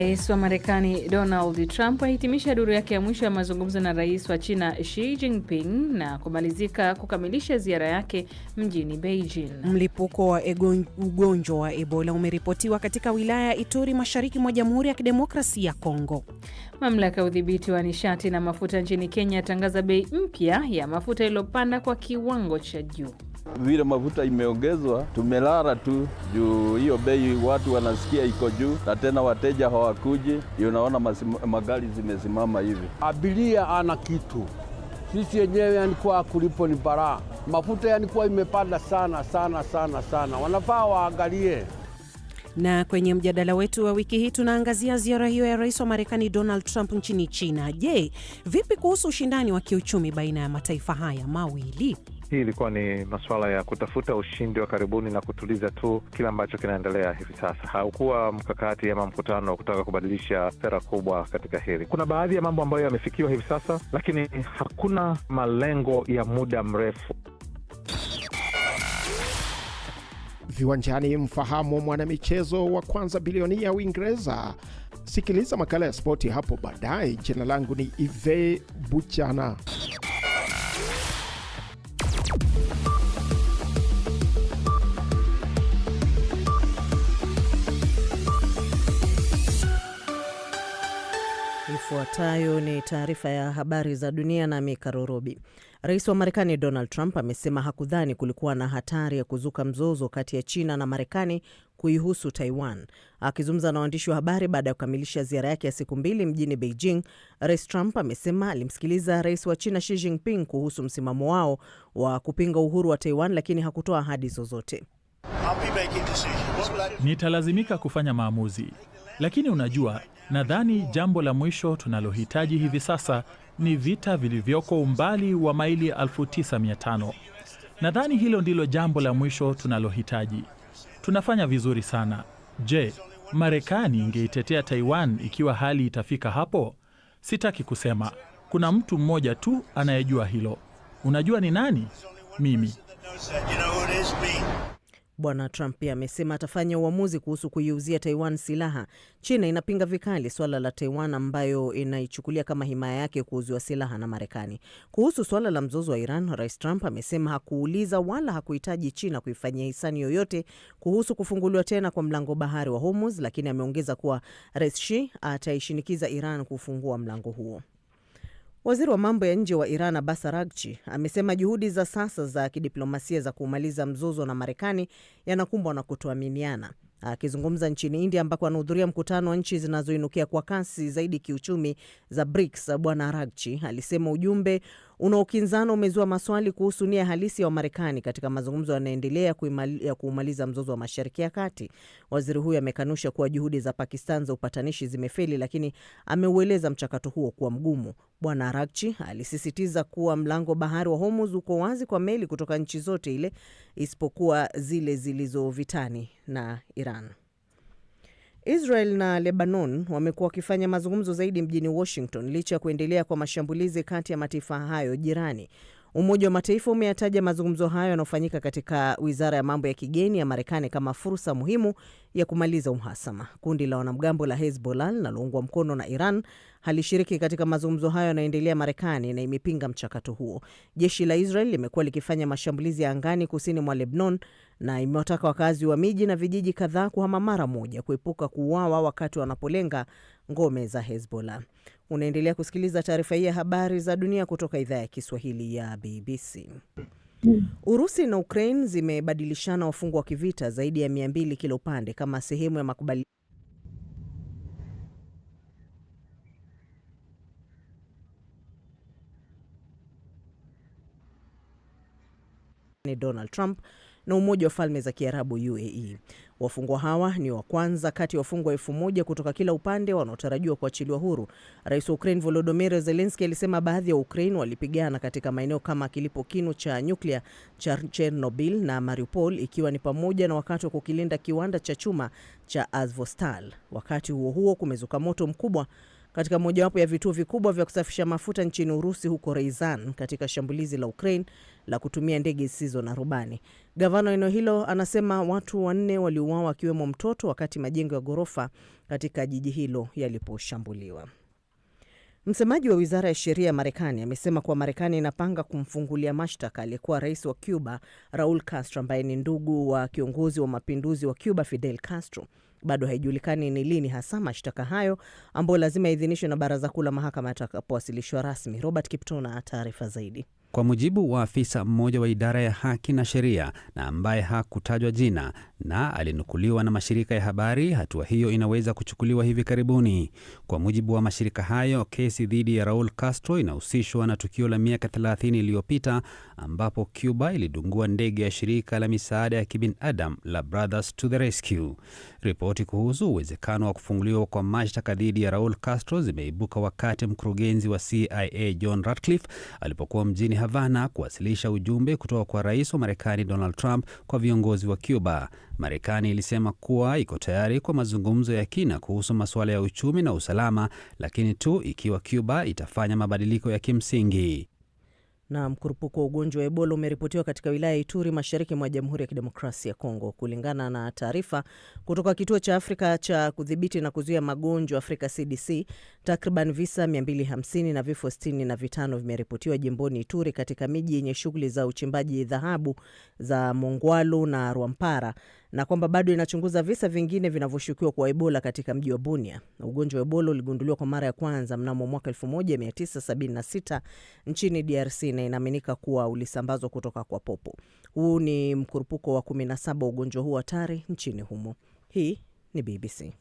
Rais wa Marekani Donald Trump ahitimisha duru yake ya mwisho ya mazungumzo na rais wa China Xi Jinping na kukamilisha ziara yake mjini Beijing. Mlipuko wa ugonjwa wa Ebola umeripotiwa katika wilaya ya Ituri mashariki mwa Jamhuri ya Kidemokrasia ya Kongo. Mamlaka ya udhibiti wa nishati na mafuta nchini Kenya yatangaza bei mpya ya mafuta iliyopanda kwa kiwango cha juu. Vile mafuta imeongezwa, tumelala tu juu hiyo bei, watu wanasikia iko juu na tena wateja hawakuji. Unaona magari zimesimama hivi. Abiria ana kitu, sisi yenyewe yanikuwa kulipo ni bara. Mafuta yanikuwa imepanda sana sana sana sana, wanafaa waangalie. Na kwenye mjadala wetu wa wiki hii tunaangazia ziara hiyo ya rais wa Marekani Donald Trump nchini China. Je, vipi kuhusu ushindani wa kiuchumi baina ya mataifa haya mawili? Hii ilikuwa ni masuala ya kutafuta ushindi wa karibuni na kutuliza tu kile ambacho kinaendelea hivi sasa. Haukuwa mkakati ama mkutano wa kutaka kubadilisha sera kubwa katika hili. Kuna baadhi ya mambo ambayo yamefikiwa hivi sasa, lakini hakuna malengo ya muda mrefu. Viwanjani, mfahamu mwanamichezo wa kwanza bilionia Uingereza. Sikiliza makala ya spoti hapo baadaye. Jina langu ni Ive Buchana. Ifuatayo ni taarifa ya habari za dunia na Mika Rorobi. Rais wa Marekani Donald Trump amesema hakudhani kulikuwa na hatari ya kuzuka mzozo kati ya China na Marekani kuihusu Taiwan. Akizungumza na waandishi wa habari baada ya kukamilisha ziara yake ya siku 2 mjini Beijing, Rais Trump amesema alimsikiliza rais wa China Xi Jinping kuhusu msimamo wao wa kupinga uhuru wa Taiwan, lakini hakutoa ahadi zozote. Nitalazimika kufanya maamuzi. Lakini unajua, nadhani jambo la mwisho tunalohitaji hivi sasa ni vita vilivyoko umbali wa maili 9,500. Nadhani hilo ndilo jambo la mwisho tunalohitaji. Tunafanya vizuri sana. Je, Marekani ingeitetea Taiwan ikiwa hali itafika hapo? Sitaki kusema. Kuna mtu mmoja tu anayejua hilo. Unajua ni nani? Mimi. Bwana Trump pia amesema atafanya uamuzi kuhusu kuiuzia Taiwan silaha. China inapinga vikali swala la Taiwan ambayo inaichukulia kama himaya yake kuuziwa silaha na Marekani. Kuhusu swala la mzozo wa Iran, Rais Trump amesema hakuuliza wala hakuhitaji China kuifanyia hisani yoyote kuhusu kufunguliwa tena kwa mlango bahari wa Hormuz, lakini ameongeza kuwa Rais Xi ataishinikiza Iran kufungua mlango huo. Waziri wa mambo ya nje wa Iran Abbas Araghchi amesema juhudi za sasa za kidiplomasia za kumaliza mzozo na Marekani yanakumbwa na kutoaminiana. Akizungumza nchini India ambako anahudhuria mkutano wa nchi zinazoinukia kwa kasi zaidi kiuchumi za BRICS, Bwana Araghchi alisema ujumbe unaokinzana umezua maswali kuhusu nia halisi ya Marekani katika mazungumzo yanayoendelea ya kuumaliza mzozo wa Mashariki ya Kati. Waziri huyu amekanusha kuwa juhudi za Pakistan za upatanishi zimefeli, lakini ameueleza mchakato huo kuwa mgumu. Bwana Araghchi alisisitiza kuwa mlango bahari wa Hormuz uko wazi kwa meli kutoka nchi zote ile isipokuwa zile zilizovitani na Iran. Israel na Lebanon wamekuwa wakifanya mazungumzo zaidi mjini Washington licha ya kuendelea kwa mashambulizi kati ya mataifa hayo jirani. Umoja wa Mataifa umeyataja mazungumzo hayo yanayofanyika katika Wizara ya Mambo ya Kigeni ya Marekani kama fursa muhimu ya kumaliza uhasama. Kundi la wanamgambo la Hezbollah linaloungwa mkono na Iran halishiriki katika mazungumzo hayo yanayoendelea Marekani na imepinga mchakato huo. Jeshi la Israel limekuwa likifanya mashambulizi ya angani kusini mwa Lebanon na imewataka wakazi wa miji na vijiji kadhaa kuhama mara moja kuepuka kuuawa wakati wanapolenga ngome za Hezbollah. Unaendelea kusikiliza taarifa hii ya habari za dunia kutoka idhaa ya Kiswahili ya BBC. Urusi na Ukraine zimebadilishana wafungwa wa kivita zaidi ya 200 kila upande kama sehemu ya makubaliano Donald Trump na Umoja wa Falme za Kiarabu UAE. Wafungwa hawa ni wa kwanza kati ya wafungwa 1000 kutoka kila upande wanaotarajiwa kuachiliwa huru. Rais wa Ukraine Volodymyr Zelensky alisema baadhi ya Ukraine walipigana katika maeneo kama kilipo kinu cha nyuklia cha Chernobyl na Mariupol, ikiwa ni pamoja na wakati wa kukilinda kiwanda cha chuma cha Azovstal. Wakati huo huo, kumezuka moto mkubwa katika mojawapo ya vituo vikubwa vya kusafisha mafuta nchini Urusi huko Ryazan katika shambulizi la Ukraine la kutumia ndege zisizo na rubani. Gavana eneo hilo anasema watu 4 waliuawa akiwemo mtoto wakati majengo ya ghorofa katika jiji hilo yaliposhambuliwa. Msemaji wa Wizara ya Sheria ya Marekani amesema kuwa Marekani inapanga kumfungulia mashtaka aliyekuwa rais wa Cuba Raul Castro ambaye ni ndugu wa kiongozi wa mapinduzi wa Cuba Fidel Castro. Bado haijulikani ni lini hasa mashtaka hayo ambayo lazima idhinishwe na Baraza Kuu la Mahakama yatakapowasilishwa rasmi. Robert Kipto na taarifa zaidi. Kwa mujibu wa afisa mmoja wa idara ya haki na sheria na ambaye hakutajwa jina na alinukuliwa na mashirika ya habari, hatua hiyo inaweza kuchukuliwa hivi karibuni. Kwa mujibu wa mashirika hayo, kesi dhidi ya Raul Castro inahusishwa na tukio la miaka 30 iliyopita ambapo Cuba ilidungua ndege ya shirika la misaada ya kibinadamu la Brothers to the Rescue. Ripoti kuhusu uwezekano wa kufunguliwa kwa mashtaka dhidi ya Raul Castro zimeibuka wakati mkurugenzi wa CIA John Ratcliffe alipokuwa mjini Havana kuwasilisha ujumbe kutoka kwa rais wa Marekani Donald Trump kwa viongozi wa Cuba. Marekani ilisema kuwa iko tayari kwa mazungumzo ya kina kuhusu masuala ya uchumi na usalama, lakini tu ikiwa Cuba itafanya mabadiliko ya kimsingi. Na mkurupuko wa ugonjwa wa Ebola umeripotiwa katika wilaya ya Ituri mashariki mwa Jamhuri ya Kidemokrasia ya Kongo. Kulingana na taarifa kutoka Kituo cha Afrika cha Kudhibiti na Kuzuia Magonjwa Afrika CDC, takriban visa 250 na vifo 65 vimeripotiwa jimboni Ituri katika miji yenye shughuli za uchimbaji dhahabu za Mongwalu na Rwampara, na kwamba bado inachunguza visa vingine vinavyoshukiwa kwa Ebola katika mji wa Bunia. Ugonjwa wa Ebola uligunduliwa kwa mara ya kwanza mnamo mwaka 1976 nchini DRC na inaaminika kuwa ulisambazwa kutoka kwa popo. Huu ni mkurupuko wa 17 ugonjwa huu hatari nchini humo. Hii ni BBC.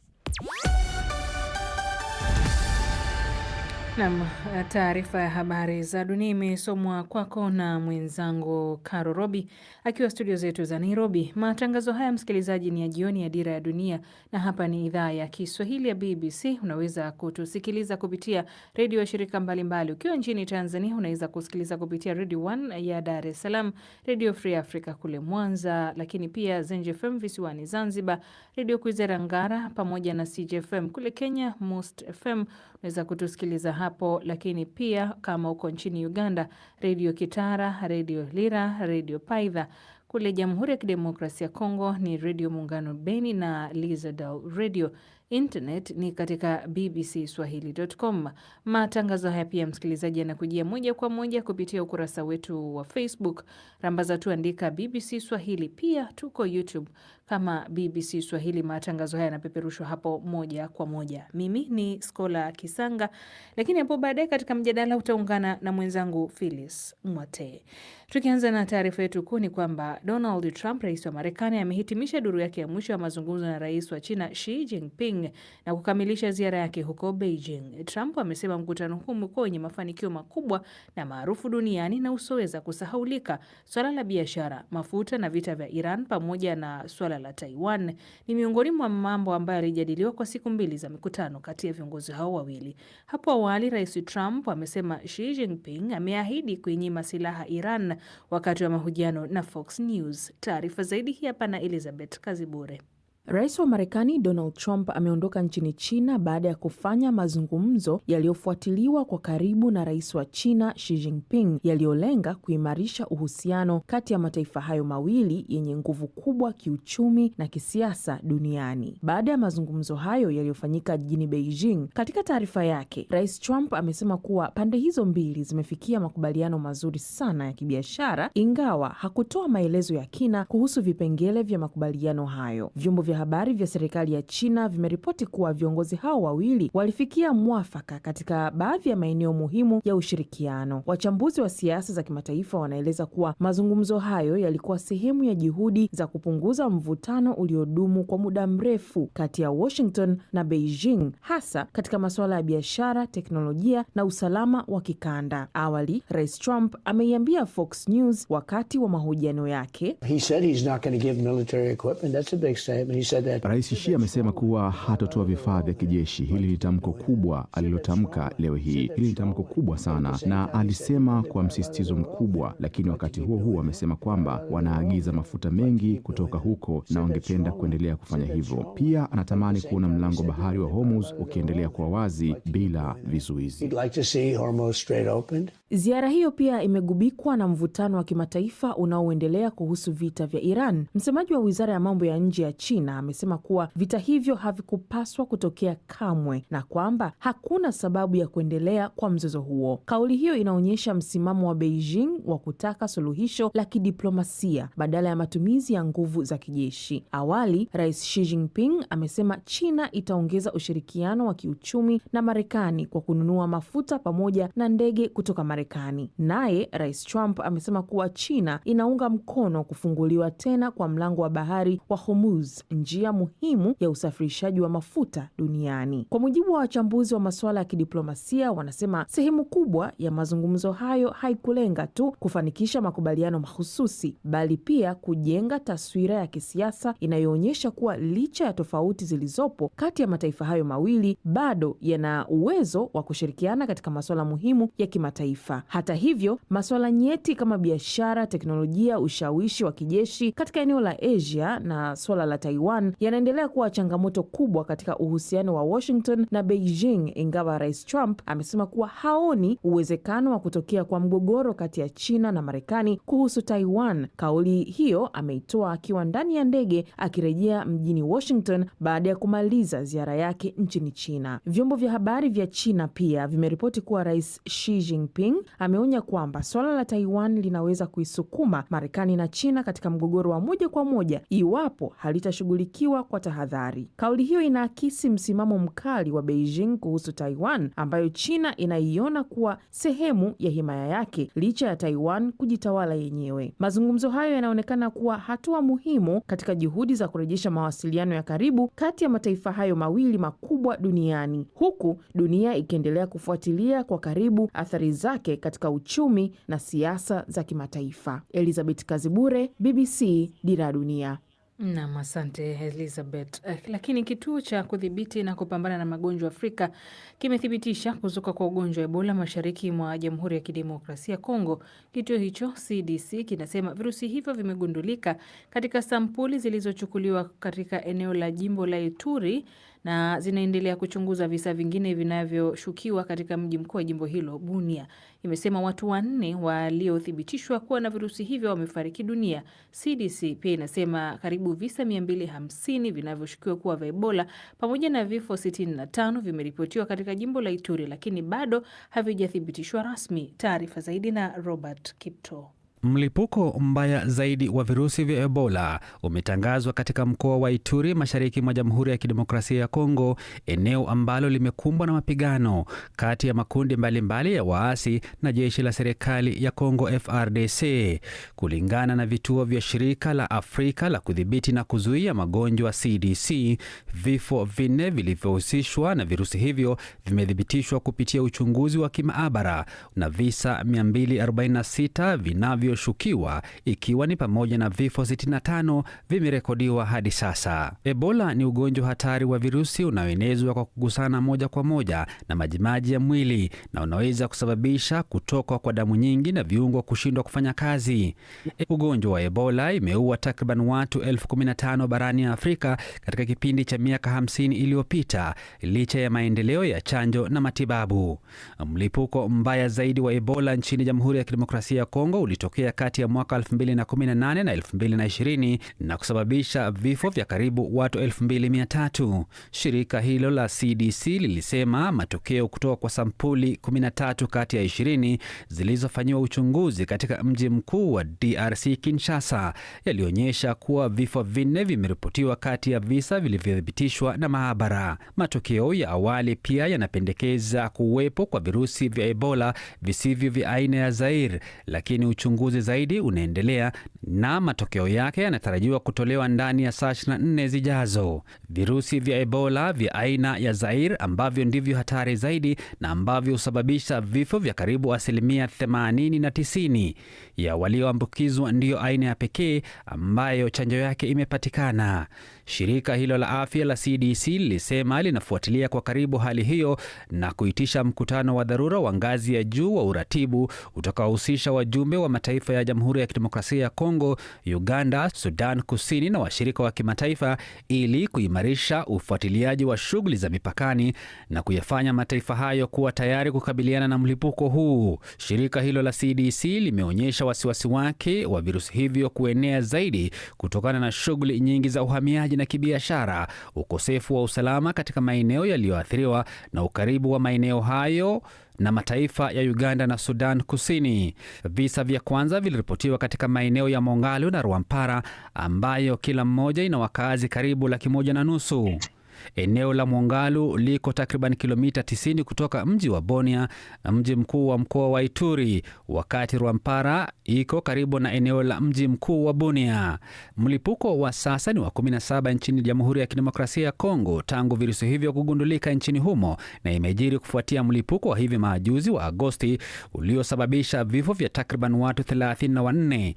Naam, taarifa ya habari za dunia imesomwa kwako na mwenzangu Caro Robi akiwa studio zetu za Nairobi. Matangazo haya msikilizaji ni ya jioni ya Dira ya Dunia na hapa ni idhaa ya Kiswahili ya BBC. Unaweza kutusikiliza kupitia redio ya shirika mbalimbali. Ukiwa nchini Tanzania unaweza kusikiliza kupitia Radio 1 ya Dar es Salaam, Radio Free Africa kule Mwanza, lakini pia Zenj FM visiwani Zanzibar, Radio Kwizera Ngara pamoja na CJFM kule Kenya, Most FM unaweza kutusikiliza hapo, lakini pia kama uko nchini Uganda, Radio Kitara, Radio Lira, Radio Paidha. Kule Jamhuri ya Kidemokrasia ya Kongo ni Radio Muungano Beni na Lizadal Radio. Internet ni katika bbcswahili.com. Matangazo haya pia msikilizaji yanakujia moja kwa moja kupitia ukurasa wetu wa Facebook. Rambaza tu andika BBC Swahili. Pia tuko YouTube kama BBC Swahili. Matangazo haya yanapeperushwa hapo moja kwa moja. Mimi ni Skola Kisanga, lakini hapo baadaye katika mjadala utaungana na mwenzangu Phyllis Mwate. Tukianza na taarifa yetu kuu ni kwamba Donald Trump, rais wa Marekani, amehitimisha duru yake ya mwisho ya mazungumzo na rais wa China Xi Jinping na kukamilisha ziara yake huko Beijing. Trump amesema mkutano huu umekuwa wenye mafanikio makubwa na maarufu duniani na usoweza kusahaulika. Swala la biashara, mafuta na vita vya Iran pamoja na swala la Taiwan ni miongoni mwa mambo ambayo yalijadiliwa kwa siku mbili za mikutano kati ya viongozi hao wawili. Hapo awali, Rais Trump amesema Xi Jinping ameahidi kuinyima silaha Iran wakati wa mahojiano na Fox News. Taarifa zaidi hapa na Elizabeth Kazibure. Rais wa Marekani Donald Trump ameondoka nchini China baada ya kufanya mazungumzo yaliyofuatiliwa kwa karibu na rais wa China Xi Jinping yaliyolenga kuimarisha uhusiano kati ya mataifa hayo mawili yenye nguvu kubwa kiuchumi na kisiasa duniani. Baada ya mazungumzo hayo yaliyofanyika jijini Beijing, katika taarifa yake, Rais Trump amesema kuwa pande hizo mbili zimefikia makubaliano mazuri sana ya kibiashara, ingawa hakutoa maelezo ya kina kuhusu vipengele vya makubaliano hayo. Vyombo vya habari vya serikali ya China vimeripoti kuwa viongozi hao wawili walifikia mwafaka katika baadhi ya maeneo muhimu ya ushirikiano. Wachambuzi wa siasa za kimataifa wanaeleza kuwa mazungumzo hayo yalikuwa sehemu ya juhudi za kupunguza mvutano uliodumu kwa muda mrefu kati ya Washington na Beijing, hasa katika masuala ya biashara, teknolojia na usalama wa kikanda. Awali, Rais Trump ameiambia Fox News wakati wa mahojiano yake, He said he's not going to give military equipment. That's a big statement. Rais Xi amesema kuwa hatotoa vifaa vya kijeshi. Hili ni tamko kubwa alilotamka leo hii. Hili ni tamko kubwa sana, na alisema kwa msisitizo mkubwa, lakini wakati huo huo amesema kwamba wanaagiza mafuta mengi kutoka huko na wangependa kuendelea kufanya hivyo. Pia anatamani kuona mlango bahari wa Hormuz ukiendelea kuwa wazi bila vizuizi. Ziara hiyo pia imegubikwa na mvutano wa kimataifa unaoendelea kuhusu vita vya Iran. Msemaji wa Wizara ya Mambo ya Nje ya China amesema kuwa vita hivyo havikupaswa kutokea kamwe na kwamba hakuna sababu ya kuendelea kwa mzozo huo. Kauli hiyo inaonyesha msimamo wa Beijing wa kutaka suluhisho la kidiplomasia badala ya matumizi ya nguvu za kijeshi. Awali, Rais Xi Jinping amesema China itaongeza ushirikiano wa kiuchumi na Marekani kwa kununua mafuta pamoja na ndege kutoka Marekani. Naye Rais Trump amesema kuwa China inaunga mkono kufunguliwa tena kwa mlango wa bahari wa Hormuz, njia muhimu ya usafirishaji wa mafuta duniani. Kwa mujibu wa wachambuzi wa masuala ya kidiplomasia, wanasema sehemu kubwa ya mazungumzo hayo haikulenga tu kufanikisha makubaliano mahususi, bali pia kujenga taswira ya kisiasa inayoonyesha kuwa licha ya tofauti zilizopo kati ya mataifa hayo mawili, bado yana uwezo wa kushirikiana katika masuala muhimu ya kimataifa. Hata hivyo, masuala nyeti kama biashara, teknolojia, ushawishi wa kijeshi katika eneo la Asia na swala la Taiwan yanaendelea kuwa changamoto kubwa katika uhusiano wa Washington na Beijing, ingawa Rais Trump amesema kuwa haoni uwezekano wa kutokea kwa mgogoro kati ya China na Marekani kuhusu Taiwan. Kauli hiyo ameitoa akiwa ndani ya ndege akirejea mjini Washington baada ya kumaliza ziara yake nchini China. Vyombo vya habari vya China pia vimeripoti kuwa Rais Xi Jinping ameonya kwamba swala la Taiwan linaweza kuisukuma Marekani na China katika mgogoro wa moja kwa moja iwapo halitashughulikiwa kwa tahadhari. Kauli hiyo inaakisi msimamo mkali wa Beijing kuhusu Taiwan, ambayo China inaiona kuwa sehemu ya himaya yake licha ya Taiwan kujitawala yenyewe. Mazungumzo hayo yanaonekana kuwa hatua muhimu katika juhudi za kurejesha mawasiliano ya karibu kati ya mataifa hayo mawili makubwa duniani, huku dunia ikiendelea kufuatilia kwa karibu athari zake katika uchumi na siasa za kimataifa. Elizabeth Kazibure, BBC, Dira ya Dunia. Naam, asante Elizabeth. Lakini kituo cha kudhibiti na kupambana na magonjwa Afrika kimethibitisha kuzuka kwa ugonjwa wa Ebola mashariki mwa Jamhuri ya Kidemokrasia ya Kongo. Kituo hicho CDC kinasema virusi hivyo vimegundulika katika sampuli zilizochukuliwa katika eneo la jimbo la Ituri na zinaendelea kuchunguza visa vingine vinavyoshukiwa katika mji mkuu wa jimbo hilo, Bunia. Imesema watu 4 waliothibitishwa kuwa na virusi hivyo wamefariki dunia. CDC pia inasema karibu visa 250 vinavyoshukiwa kuwa vya Ebola pamoja na vifo 65 vimeripotiwa katika jimbo la Ituri, lakini bado havijathibitishwa rasmi. Taarifa zaidi na Robert Kipto. Mlipuko mbaya zaidi wa virusi vya Ebola umetangazwa katika mkoa wa Ituri mashariki mwa Jamhuri ya Kidemokrasia ya Kongo, eneo ambalo limekumbwa na mapigano kati ya makundi mbalimbali ya waasi na jeshi la serikali ya Kongo FARDC. Kulingana na vituo vya shirika la Afrika la kudhibiti na kuzuia magonjwa CDC, vifo 4 vilivyohusishwa na virusi hivyo vimethibitishwa kupitia uchunguzi wa kimaabara na visa 246 vinavyo shukiwa ikiwa ni pamoja na vifo 65 vimerekodiwa hadi sasa. Ebola ni ugonjwa hatari wa virusi unaoenezwa kwa kugusana moja kwa moja na majimaji ya mwili na unaweza kusababisha kutoka kwa damu nyingi na viungo kushindwa kufanya kazi. Ugonjwa wa Ebola imeua takriban watu 15,000 barani Afrika katika kipindi cha miaka 50 iliyopita, licha ya maendeleo ya chanjo na matibabu. Mlipuko mbaya zaidi wa Ebola nchini Jamhuri ya Kidemokrasia ya Kongo ulitokea kati ya mwaka 2018 na 2020 na kusababisha vifo vya karibu watu 2,300. Shirika hilo la CDC lilisema matokeo kutoka kwa sampuli 13 kati ya 20 zilizofanyiwa uchunguzi katika mji mkuu wa DRC Kinshasa yalionyesha kuwa vifo 4 vimeripotiwa kati ya visa vilivyothibitishwa na maabara. Matokeo ya awali pia yanapendekeza kuwepo kwa virusi vya Ebola visivyo vya aina ya Zaire, lakini uchunguzi zaidi unaendelea na matokeo yake yanatarajiwa kutolewa ndani ya saa 24 zijazo. Virusi vya Ebola vya aina ya Zaire ambavyo ndivyo hatari zaidi na ambavyo husababisha vifo vya karibu 80 na 90 ya walioambukizwa ndiyo aina ya pekee ambayo chanjo yake imepatikana. Shirika hilo la afya la CDC lilisema linafuatilia kwa karibu hali hiyo na kuitisha mkutano wa dharura wa ngazi ya juu wa uratibu utakaohusisha wajumbe wa mataifa ya Jamhuri ya Kidemokrasia ya Kongo, Uganda, Sudan Kusini na washirika wa kimataifa ili kuimarisha ufuatiliaji wa shughuli za mipakani na kuyafanya mataifa hayo kuwa tayari kukabiliana na mlipuko huu. Shirika hilo la CDC limeonyesha wasiwasi wake wa virusi hivyo kuenea zaidi kutokana na shughuli nyingi za uhamiaji na kibiashara, ukosefu wa usalama katika maeneo yaliyoathiriwa na ukaribu wa maeneo hayo na mataifa ya Uganda na Sudan Kusini. Visa vya kwanza viliripotiwa katika maeneo ya Mongalo na Rwampara ambayo kila mmoja ina wakazi karibu 150,000. Eneo la Mongalo liko takriban kilomita 90 kutoka mji wa Bunia na mji mkuu wa mkoa wa Ituri, wakati Rwampara iko karibu na eneo la mji mkuu wa Bunia. Mlipuko wa sasa ni wa 17 nchini Jamhuri ya Kidemokrasia ya Kongo tangu virusi hivyo kugundulika nchini humo, na imejiri kufuatia mlipuko wa hivi majuzi wa Agosti uliosababisha vifo vya takriban watu 34.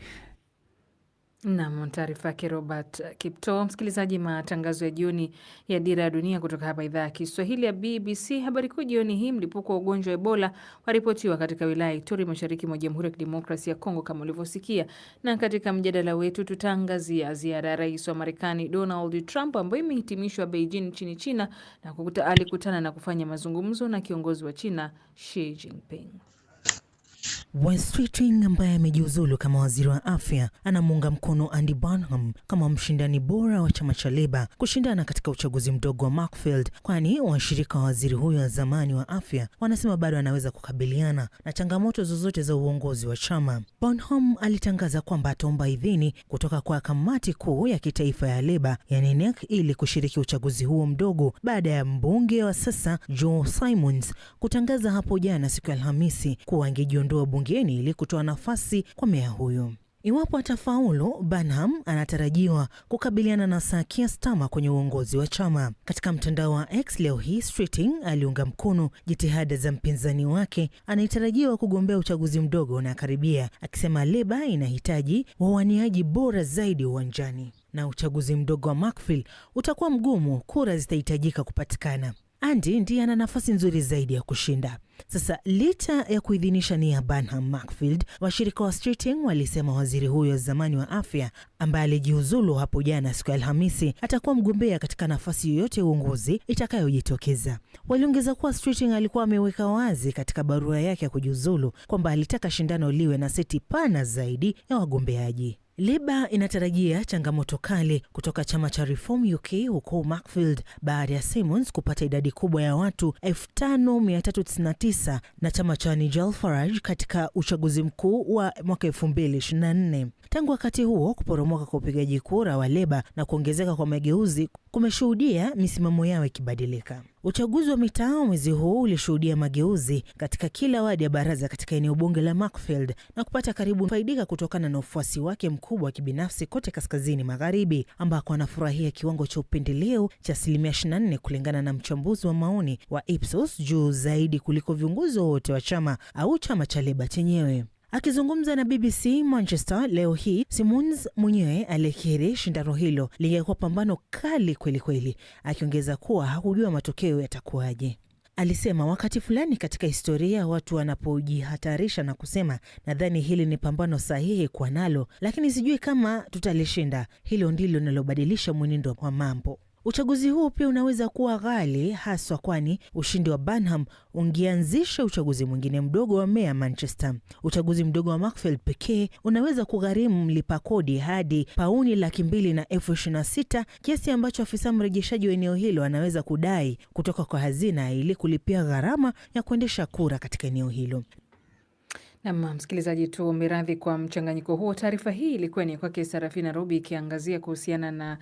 Naam, taarifa yake Robert Kipto. Msikilizaji, matangazo ya jioni ya Dira ya Dunia kutoka hapa idhaa ya Kiswahili ya BBC. Habari kuu jioni hii: mlipuko wa ugonjwa wa Ebola waripotiwa katika wilaya ya Ituri, mashariki mwa Jamhuri ya Kidemokrasia ya Kongo, kama ulivyosikia. Na katika mjadala wetu tutaangazia ziara ya rais wa Marekani Donald Trump ambayo imehitimishwa Beijing nchini China, na alikutana na kufanya mazungumzo na kiongozi wa China Xi Jinping. West Keating ambaye amejiuzulu kama waziri wa afya anamuunga mkono Andy Burnham kama mshindani bora wa chama cha Labour kushindana katika uchaguzi mdogo wa Markfield, kwani washirika wa waziri huyo wa zamani wa afya wanasema bado anaweza kukabiliana na changamoto zozote za uongozi wa chama. Burnham alitangaza kwamba ataomba idhini kutoka kwa kamati kuu ya kitaifa ya Labour yani NEC ili kushiriki uchaguzi huo mdogo baada ya mbunge wa sasa Joe Simons kutangaza hapo jana siku ya Alhamisi kuwa angejiondoa bungeni ili kutoa nafasi kwa meya huyo. Iwapo atafaulu, Burnham anatarajiwa kukabiliana na Sir Keir Starmer kwenye uongozi wa chama. Katika mtandao wa X leo hii, Streeting aliunga mkono jitihada za mpinzani wake anayetarajiwa kugombea uchaguzi mdogo na karibia, akisema Labour inahitaji wawaniaji bora zaidi uwanjani na uchaguzi mdogo wa Markfield utakuwa mgumu, kura zitahitajika kupatikana. Andy ndiye ana nafasi nzuri zaidi ya kushinda. Sasa licha ya kuidhinisha nia Burnham Markfield, washirika wa Streeting walisema waziri huyo wa zamani wa afya ambaye alijiuzulu hapo jana siku ya Alhamisi atakuwa mgombea katika nafasi yoyote ya uongozi itakayojitokeza. Waliongeza kuwa Streeting alikuwa ameweka wazi katika barua yake ya kujiuzulu kwamba alitaka shindano liwe na seti pana zaidi ya wagombeaji. Labour inatarajia changamoto kali kutoka chama cha Reform UK huko Markfield baada ya Simons kupata idadi kubwa ya watu 5,399 na chama cha Nigel Farage katika uchaguzi mkuu wa mwaka 2024. Tangu wakati huo, kuporomoka kwa upigaji kura wa Labour na kuongezeka kwa mageuzi kumeshuhudia misimamo yao ikibadilika. Uchaguzi wa mitaa mwezi huu ulishuhudia mageuzi katika kila wadi ya baraza katika eneo bunge la Markfield na kupata karibu faidika kutokana na ufuasi wake mkubwa wa kibinafsi kote kaskazini magharibi, ambako anafurahia kiwango cha upendeleo cha 24% kulingana na mchambuzi wa maoni wa Ipsos, juu zaidi kuliko viongozi wote wa chama au chama cha Labour chenyewe. Akizungumza na BBC Manchester leo hii, Simons mwenyewe alikiri shindano hilo lingekuwa pambano kali kweli kweli, akiongeza kuwa hakujua matokeo yatakuwaje. Alisema wakati fulani katika historia watu wanapojihatarisha na kusema, nadhani hili ni pambano sahihi kwa nalo, lakini sijui kama tutalishinda. Hilo ndilo linalobadilisha mwenendo wa mambo. Uchaguzi huu pia unaweza kuwa ghali, haswa kwani ushindi wa Burnham ungeanzisha uchaguzi mwingine mdogo wa meya Manchester. Uchaguzi mdogo wa Markfield pekee unaweza kugharimu mlipa kodi hadi pauni 226,000, kiasi ambacho afisa mrejeshaji wa eneo hilo anaweza kudai kutoka kwa hazina ili kulipia gharama ya kuendesha kura katika eneo hilo. Na msikilizaji, tu miradhi kwa mchanganyiko huo. Taarifa hii ilikuwa ni kwake Sarafina Robi ikiangazia kuhusiana na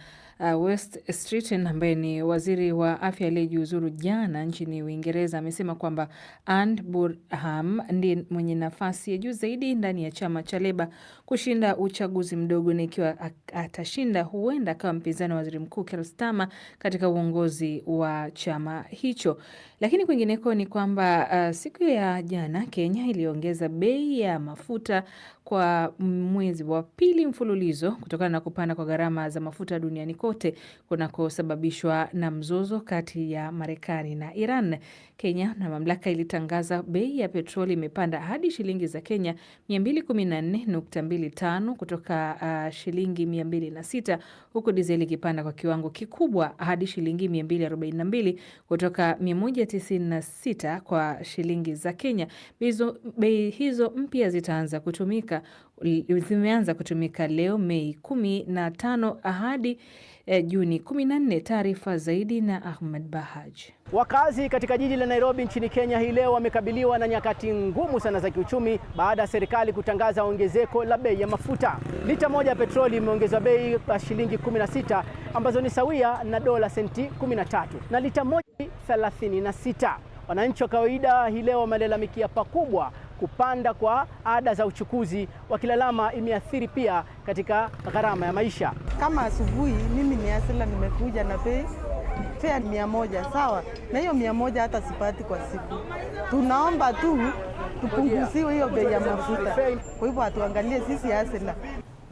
West Streeting ambaye ni waziri wa afya aliyejiuzuru jana nchini Uingereza. Amesema kwamba Andy Burnham ndiye mwenye nafasi ya juu zaidi ndani ya chama cha Labour kushinda uchaguzi mdogo, na ikiwa atashinda huenda kama mpinzani wa waziri mkuu Keir Starmer katika uongozi wa chama hicho. Lakini kwingineko ni kwamba siku ya jana Kenya iliongeza bei bei ya mafuta kwa mwezi wa pili mfululizo kutokana na kupanda kwa gharama za mafuta duniani kote kunakosababishwa na mzozo kati ya Marekani na Iran. Kenya na mamlaka ilitangaza bei ya petroli imepanda hadi shilingi za Kenya 214.25 kutoka shilingi 206, huku dizeli ikipanda kwa kiwango kikubwa hadi shilingi 242 kutoka 196 kwa shilingi za Kenya. Bei hizo mpya zimeanza kutumika leo Mei 15 hadi Juni 14. Taarifa zaidi na Ahmed Bahaj. Wakazi katika jiji la Nairobi nchini Kenya hii leo wamekabiliwa na nyakati ngumu sana za kiuchumi baada ya serikali kutangaza ongezeko la bei ya mafuta. Lita moja ya petroli imeongezwa bei kwa shilingi 16 ambazo ni sawia na dola senti 13 na lita moja 36. Wananchi wa kawaida hii leo wamelalamikia pakubwa kupanda kwa ada za uchukuzi, wakilalama imeathiri pia katika gharama ya maisha. Kama asubuhi mimi ni asila nimekuja na fare 100, sawa, na hiyo 100 hata sipati kwa siku. Tunaomba tu tupunguziwe hiyo bei ya mafuta. Kwa hivyo atuangalie sisi asila.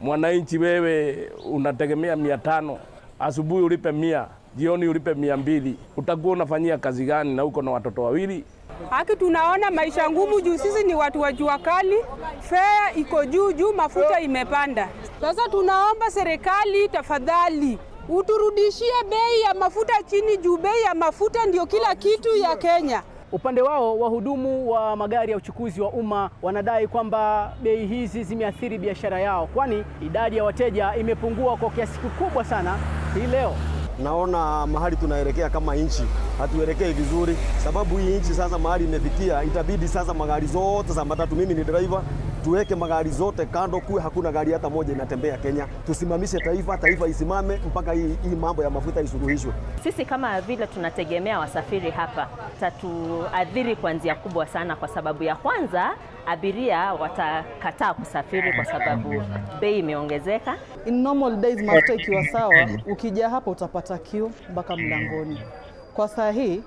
Mwananchi wewe unategemea 500, asubuhi ulipe 100, jioni ulipe 200. Utakuwa unafanyia kazi gani na uko na watoto wawili? Haki tunaona maisha ngumu juu sisi ni watu wa jua kali, fare iko juu, mafuta imepanda. Sasa tunaomba serikali tafadhali uturudishie bei ya mafuta chini juu bei ya mafuta ndio kila kitu ya Kenya. Upande wao wahudumu wa magari ya uchukuzi wa umma wanadai kwamba bei hizi zimeathiri biashara yao, kwani idadi ya wateja imepungua kwa kiasi kikubwa sana hii leo. Naona mahali tunaelekea kama nchi hatuelekei vizuri, sababu hii nchi sasa mahali imefikia, itabidi sasa magari zote za matatu, mimi ni driver, tuweke magari zote kando, kuwe hakuna gari hata moja inatembea Kenya. Tusimamishe taifa isimame mpaka hii mambo ya mafuta isuluhishwe. Sisi kama vile tunategemea wasafiri hapa, tatuadhiri kwa njia kubwa sana, kwa sababu ya kwanza abiria watakataa kusafiri kwa sababu bei imeongezeka. In normal days mafuta ikiwa sawa, ukija hapa utapata queue mpaka mlangoni. Kwa saa hii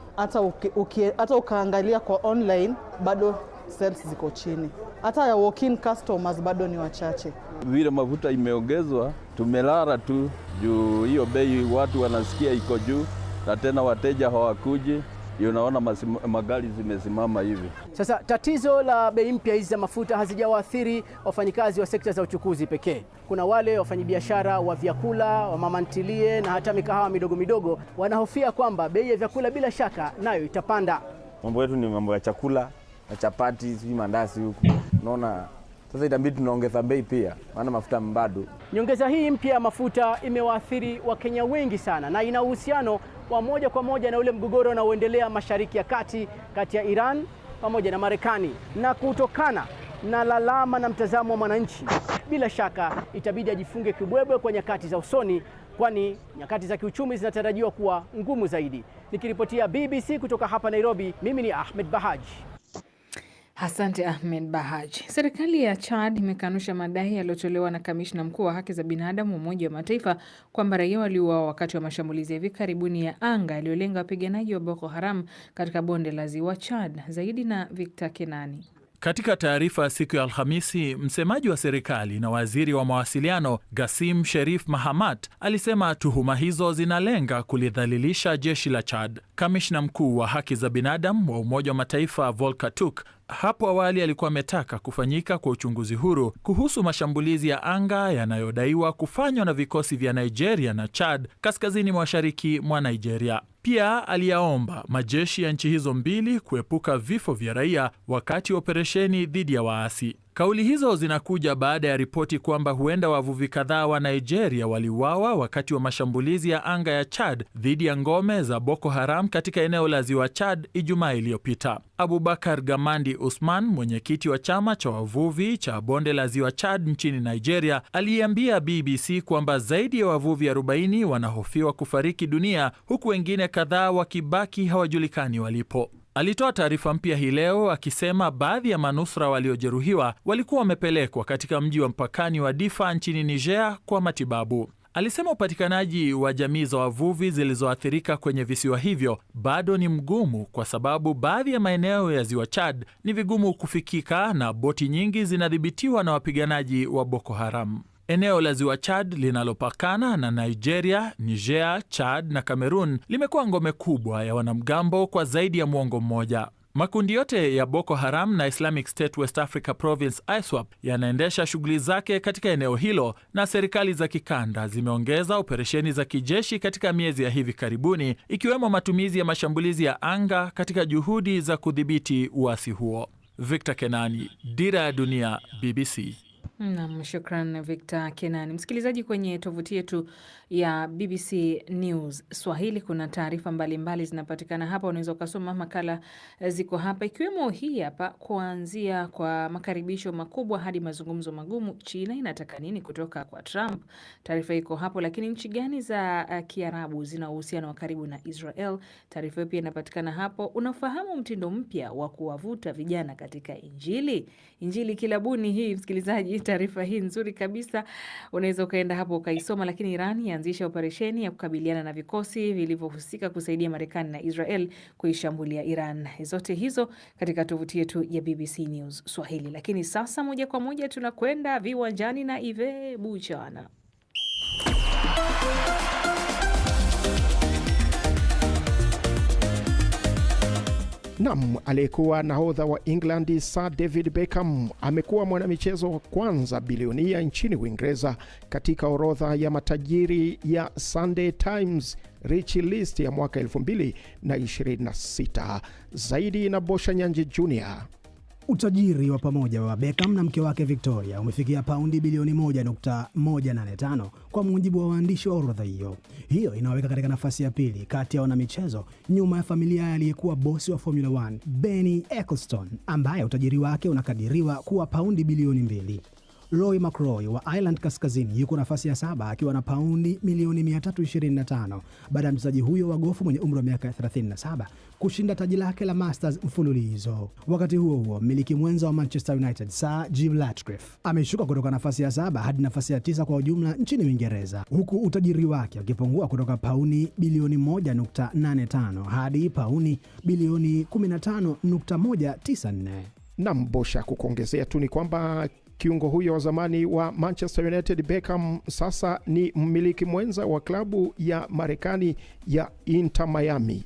hata ukaangalia kwa online bado sales ziko chini. Hata ya walk-in customers bado ni wachache. Vile mafuta imeongezwa, tumelala tu juu hiyo bei, watu wanasikia iko juu na tena wateja hawakuji. Unaona magari zimesimama hivi. Sasa tatizo la bei mpya hizi za mafuta hazijawaathiri wafanyikazi wa sekta za uchukuzi pekee. Kuna wale wafanyabiashara wa vyakula, wa mama ntilie na hata mikahawa midogo midogo wanahofia kwamba bei ya vyakula bila shaka nayo itapanda. Mambo yetu ni mambo ya chakula, na chapati, sijui mandazi huku. Unaona sasa itabidi tunaongeza bei pia, maana mafuta bado. Nyongeza hii mpya ya mafuta imewaathiri Wakenya wengi sana na ina uhusiano wa moja kwa moja na ule mgogoro unaoendelea Mashariki ya Kati kati ya Iran pamoja na Marekani. Na kutokana na lalama na mtazamo wa mwananchi, bila shaka itabidi ajifunge kibwebwe kwa nyakati za usoni, kwani nyakati za kiuchumi zinatarajiwa kuwa ngumu zaidi. Nikiripotia BBC kutoka hapa Nairobi, mimi ni Ahmed Bahaj. Asante Ahmed Bahaj. Serikali ya Chad imekanusha madai yaliyotolewa na kamishna mkuu wa haki za binadamu wa Umoja wa Mataifa kwamba raia waliuawa wakati wa mashambulizi ya hivi karibuni ya anga yaliyolenga wapiganaji wa Boko Haram katika bonde la Ziwa Chad. Zaidi na Victor Kenani. Katika taarifa ya siku ya Alhamisi, msemaji wa serikali na waziri wa mawasiliano Gassim Sherif Mahamat alisema tuhuma hizo zinalenga kulidhalilisha jeshi la Chad. Kamishna mkuu wa haki za binadamu wa Umoja wa Mataifa Volker Turk hapo awali alikuwa ametaka kufanyika kwa uchunguzi huru kuhusu mashambulizi ya anga yanayodaiwa kufanywa na vikosi vya Nigeria na Chad kaskazini mashariki mwa Nigeria. Pia aliyaomba majeshi ya nchi hizo mbili kuepuka vifo vya raia wakati wa operesheni dhidi ya waasi. Kauli hizo zinakuja baada ya ripoti kwamba huenda wavuvi kadhaa wa Nigeria waliuawa wakati wa mashambulizi ya anga ya Chad dhidi ya ngome za Boko Haram katika eneo la Ziwa Chad Ijumaa iliyopita. Abubakar Gamandi Usman, mwenyekiti wa chama cha wavuvi cha bonde la Ziwa Chad nchini Nigeria, aliambia BBC kwamba zaidi ya wavuvi 40 wanahofiwa kufariki dunia huku wengine kadhaa wakibaki hawajulikani walipo. Alitoa taarifa mpya hii leo akisema baadhi ya manusura waliojeruhiwa walikuwa wamepelekwa katika mji wa mpakani wa Difa nchini Niger kwa matibabu. Alisema upatikanaji wa jamii za wavuvi zilizoathirika kwenye visiwa hivyo bado ni mgumu kwa sababu baadhi ya maeneo ya ziwa Chad ni vigumu kufikika na boti nyingi zinadhibitiwa na wapiganaji wa Boko Haram. Eneo la ziwa Chad linalopakana na Nigeria, Niger, Chad na Cameroon limekuwa ngome kubwa ya wanamgambo kwa zaidi ya muongo mmoja. Makundi yote ya Boko Haram na Islamic State West Africa Province ISWAP yanaendesha shughuli zake katika eneo hilo, na serikali za kikanda zimeongeza operesheni za kijeshi katika miezi ya hivi karibuni, ikiwemo matumizi ya mashambulizi ya anga katika juhudi za kudhibiti uasi huo. Victor Kenani, Dira ya Dunia, BBC. Naam, shukran Victor Kenani. Msikilizaji, kwenye tovuti yetu ya BBC News Swahili kuna taarifa mbalimbali zinapatikana hapa. Unaweza ukasoma makala ziko hapa, ikiwemo hii hapa, kuanzia kwa makaribisho makubwa hadi mazungumzo magumu, China inataka nini kutoka kwa Trump? Taarifa iko hapo. Lakini nchi gani za Kiarabu zina uhusiano wa karibu na Israel? Taarifa hiyo pia inapatikana hapo. Unafahamu mtindo mpya wa kuwavuta vijana katika Injili kilabuni hii, msikilizaji. Taarifa hii nzuri kabisa, unaweza ukaenda hapo ukaisoma. Lakini Iran yaanzisha operesheni ya kukabiliana na vikosi vilivyohusika kusaidia Marekani na Israel kuishambulia Iran. Zote hizo katika tovuti yetu ya BBC News Swahili. Lakini sasa moja kwa moja tunakwenda viwanjani na Ive Buchana. Nam, aliyekuwa nahodha wa England Sir David Beckham amekuwa mwanamichezo wa kwanza bilionia nchini Uingereza katika orodha ya matajiri ya Sunday Times Rich List ya mwaka 2026. Zaidi na Bosha Nyanji Jr. Utajiri wa pamoja wa Beckham na mke wake Victoria umefikia paundi bilioni 1.185 kwa mujibu wa waandishi wa orodha hiyo. Hiyo inaweka katika nafasi ya pili kati ya wanamichezo, nyuma ya familia ya aliyekuwa bosi wa Formula 1 Bernie Ecclestone ambaye utajiri wake unakadiriwa kuwa paundi bilioni 2. Roy McIlroy wa Ireland Kaskazini yuko nafasi ya 7 akiwa na paundi milioni 325 baada ya mchezaji huyo wa gofu mwenye umri wa miaka 37 kushinda taji lake la Masters mfululizo. Wakati huo huo, mmiliki mwenza wa Manchester United Sir Jim Ratcliffe ameshuka kutoka nafasi ya 7 hadi nafasi ya 9 kwa ujumla nchini Uingereza, huku utajiri wake ukipungua kutoka pauni bilioni 1.85 hadi pauni bilioni 15.194. Na Mbosha, kukuongezea tu ni kwamba kiungo huyo wa zamani wa Manchester United Beckham sasa ni mmiliki mwenza wa klabu ya Marekani ya Inter Miami,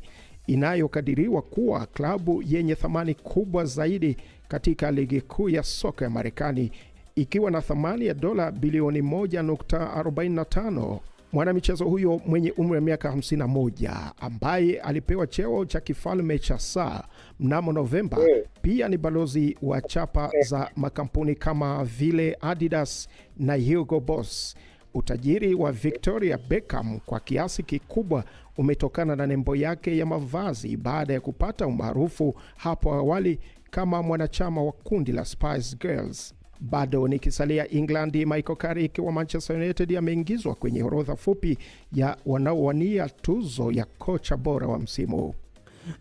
inayokadiriwa kuwa klabu yenye thamani kubwa zaidi katika ligi kuu ya soka ya Marekani, ikiwa na thamani ya dola bilioni 1.45. Mwanamichezo huyo mwenye umri wa miaka 51 ambaye alipewa cheo cha kifalme cha Sir mnamo Novemba, pia ni balozi wa chapa za makampuni kama vile Adidas na Hugo Boss. Utajiri wa Victoria Beckham kwa kiasi kikubwa umetokana na nembo yake ya mavazi baada ya kupata umaarufu hapo awali kama mwanachama wa kundi la Spice Girls. Bado nikisalia England, Michael Carrick wa Manchester United ameingizwa kwenye orodha fupi ya wanaowania tuzo ya kocha bora wa msimu.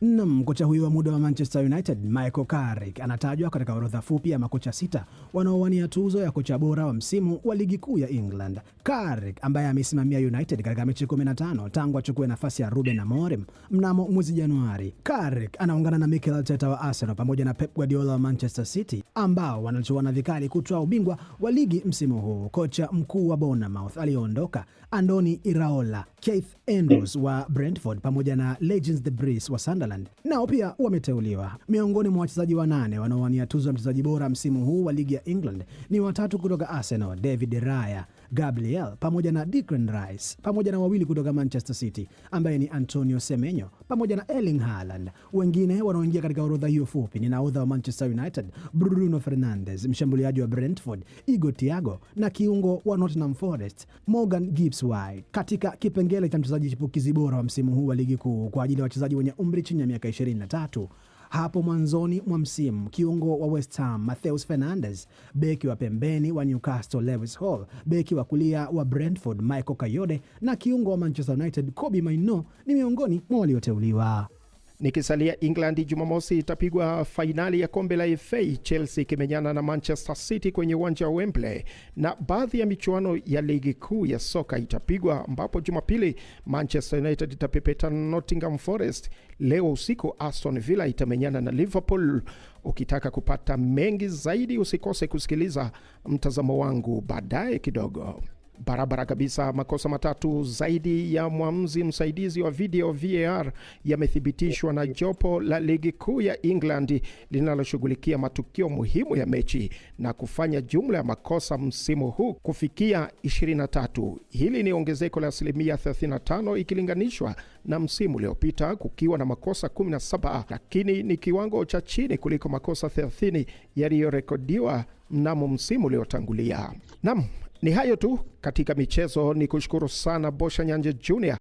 Naam, kocha huyo wa muda wa Manchester United Michael Carrick anatajwa katika orodha fupi ya makocha 6 wanaowania tuzo ya kocha bora wa msimu wa ligi kuu ya England. Carrick ambaye amesimamia United katika mechi 15 tangu achukue nafasi ya Ruben Amorim mnamo mwezi Januari. Carrick anaungana na Mikel Arteta wa Arsenal pamoja na Pep Guardiola wa Manchester City ambao wanachuana vikali kutoa ubingwa wa ligi msimu huu. Kocha mkuu wa Bournemouth aliondoka Andoni Iraola, Keith Andrews wa Brentford pamoja na Legends de Bris wa Sunderland nao pia wameteuliwa. Miongoni mwa wachezaji 8 wanaowania tuzo ya mchezaji bora msimu huu wa ligi ya England ni 3 kutoka Arsenal, David Raya, Gabriel pamoja na Declan Rice, pamoja na 2 kutoka Manchester City ambaye ni Antonio Semenyo pamoja na Erling Haaland. Wengine wanaoingia katika orodha hiyo fupi ni nahodha wa Manchester United Bruno Fernandes, mshambuliaji wa Brentford Igor Thiago na kiungo wa Nottingham Forest Morgan Gibbs-White. Katika kipengele cha mchezaji chipukizi bora wa msimu huu wa ligi kuu kwa ajili ya wachezaji wenye umri chini ya miaka 23, hapo mwanzoni mwa msimu kiungo wa West Ham Matheus Fernandes, beki wa pembeni wa Newcastle Lewis Hall, beki wa kulia wa Brentford Michael Kayode na kiungo wa Manchester United Kobbie Mainoo ni miongoni mwa walioteuliwa. Nikisalia England, Jumamosi itapigwa fainali ya kombe la FA, Chelsea ikimenyana na Manchester City kwenye uwanja wa Wembley, na baadhi ya michuano ya ligi kuu ya soka itapigwa, ambapo Jumapili Manchester United itapepeta Nottingham Forest. Leo usiku Aston Villa itamenyana na Liverpool. Ukitaka kupata mengi zaidi, usikose kusikiliza mtazamo wangu baadaye kidogo. Barabara kabisa. Makosa matatu zaidi ya mwamuzi msaidizi wa video VAR yamethibitishwa na jopo la ligi kuu ya England linaloshughulikia matukio muhimu ya mechi na kufanya jumla ya makosa msimu huu kufikia 23. Hili ni ongezeko la asilimia 35 ikilinganishwa na msimu uliopita kukiwa na makosa 17, lakini ni kiwango cha chini kuliko makosa 30 yaliyorekodiwa mnamo msimu uliotangulia. Naam, ni hayo tu katika michezo. Ni kushukuru sana Bosha Nyanje Junior